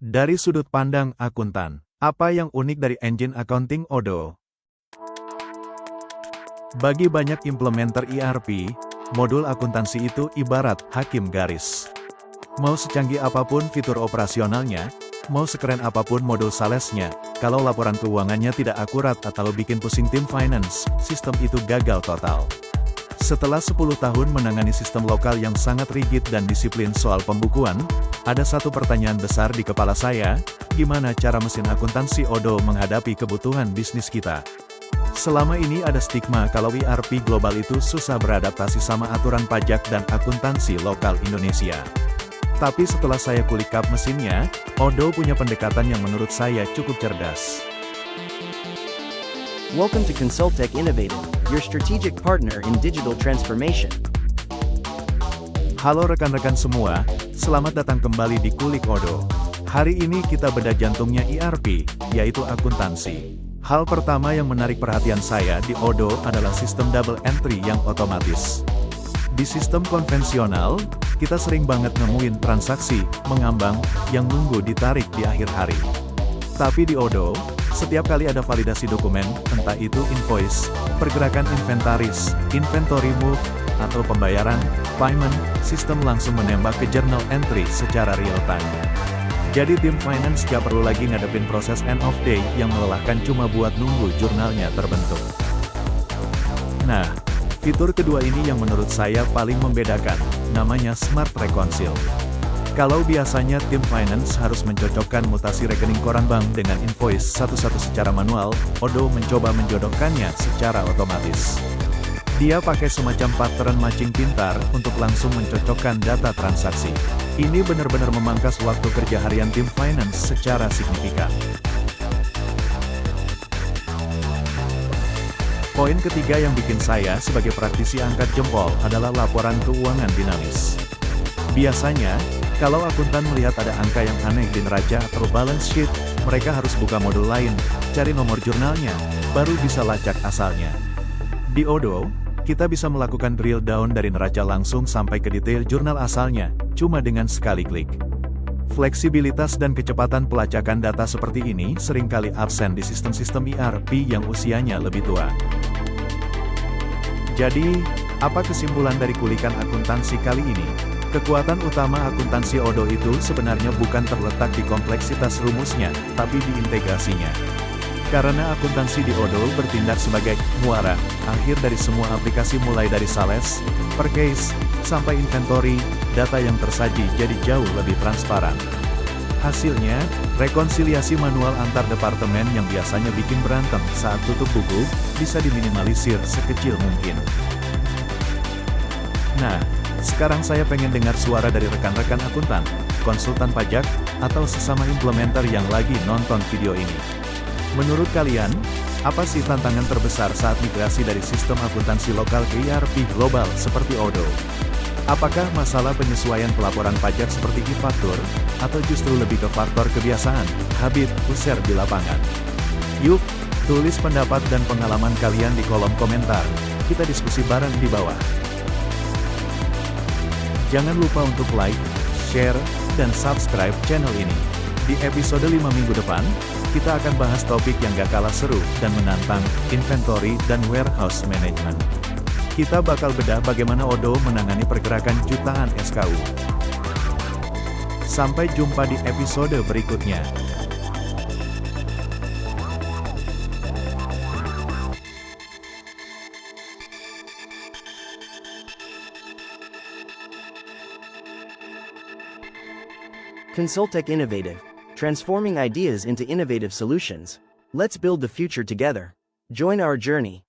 Dari sudut pandang akuntan, apa yang unik dari engine accounting Odoo? Bagi banyak implementer ERP, modul akuntansi itu ibarat hakim garis. Mau secanggih apapun fitur operasionalnya, mau sekeren apapun modul salesnya, kalau laporan keuangannya tidak akurat atau bikin pusing tim finance, sistem itu gagal total. Setelah 10 tahun menangani sistem lokal yang sangat rigid dan disiplin soal pembukuan, ada satu pertanyaan besar di kepala saya, gimana cara mesin akuntansi Odoo menghadapi kebutuhan bisnis kita? Selama ini ada stigma kalau ERP global itu susah beradaptasi sama aturan pajak dan akuntansi lokal Indonesia. Tapi setelah saya kulik kap mesinnya, Odoo punya pendekatan yang menurut saya cukup cerdas. Welcome to Consultech Innovative, your strategic partner in digital transformation. Halo rekan-rekan semua, selamat datang kembali di Kulik Odoo. Hari ini kita bedah jantungnya ERP, yaitu akuntansi. Hal pertama yang menarik perhatian saya di Odoo adalah sistem double entry yang otomatis. Di sistem konvensional, kita sering banget nemuin transaksi, mengambang, yang nunggu ditarik di akhir hari. Tapi di Odoo, setiap kali ada validasi dokumen, entah itu invoice, pergerakan inventaris, inventory move, atau pembayaran, payment, sistem langsung menembak ke journal entry secara real time. Jadi tim finance gak perlu lagi ngadepin proses end of day yang melelahkan cuma buat nunggu jurnalnya terbentuk. Nah, fitur kedua ini yang menurut saya paling membedakan, namanya Smart Reconcile. Kalau biasanya tim finance harus mencocokkan mutasi rekening koran bank dengan invoice satu-satu secara manual, Odoo mencoba menjodohkannya secara otomatis. Dia pakai semacam pattern matching pintar untuk langsung mencocokkan data transaksi. Ini benar-benar memangkas waktu kerja harian tim finance secara signifikan. Poin ketiga yang bikin saya sebagai praktisi angkat jempol adalah laporan keuangan dinamis. Biasanya, kalau akuntan melihat ada angka yang aneh di neraca atau balance sheet, mereka harus buka modul lain, cari nomor jurnalnya, baru bisa lacak asalnya. Di Odoo, kita bisa melakukan drill down dari neraca langsung sampai ke detail jurnal asalnya, cuma dengan sekali klik. Fleksibilitas dan kecepatan pelacakan data seperti ini seringkali absen di sistem-sistem ERP yang usianya lebih tua. Jadi, apa kesimpulan dari kulikan akuntansi kali ini? Kekuatan utama akuntansi Odoo itu sebenarnya bukan terletak di kompleksitas rumusnya, tapi di integrasinya. Karena akuntansi di Odoo bertindak sebagai muara akhir dari semua aplikasi mulai dari sales, purchase, sampai inventory, data yang tersaji jadi jauh lebih transparan. Hasilnya, rekonsiliasi manual antar departemen yang biasanya bikin berantem saat tutup buku, bisa diminimalisir sekecil mungkin. Nah, sekarang saya pengen dengar suara dari rekan-rekan akuntan, konsultan pajak, atau sesama implementer yang lagi nonton video ini. Menurut kalian, apa sih tantangan terbesar saat migrasi dari sistem akuntansi lokal ke ERP global seperti Odoo? Apakah masalah penyesuaian pelaporan pajak seperti e-faktur, atau justru lebih ke faktor kebiasaan? Habib, user di lapangan. Yuk, tulis pendapat dan pengalaman kalian di kolom komentar. Kita diskusi bareng di bawah. Jangan lupa untuk like, share, dan subscribe channel ini. Di episode 5 minggu depan, kita akan bahas topik yang gak kalah seru dan menantang, inventory dan warehouse management. Kita bakal bedah bagaimana Odoo menangani pergerakan jutaan SKU. Sampai jumpa di episode berikutnya. Consultech Innovative, transforming ideas into innovative solutions. Let's build the future together. Join our journey.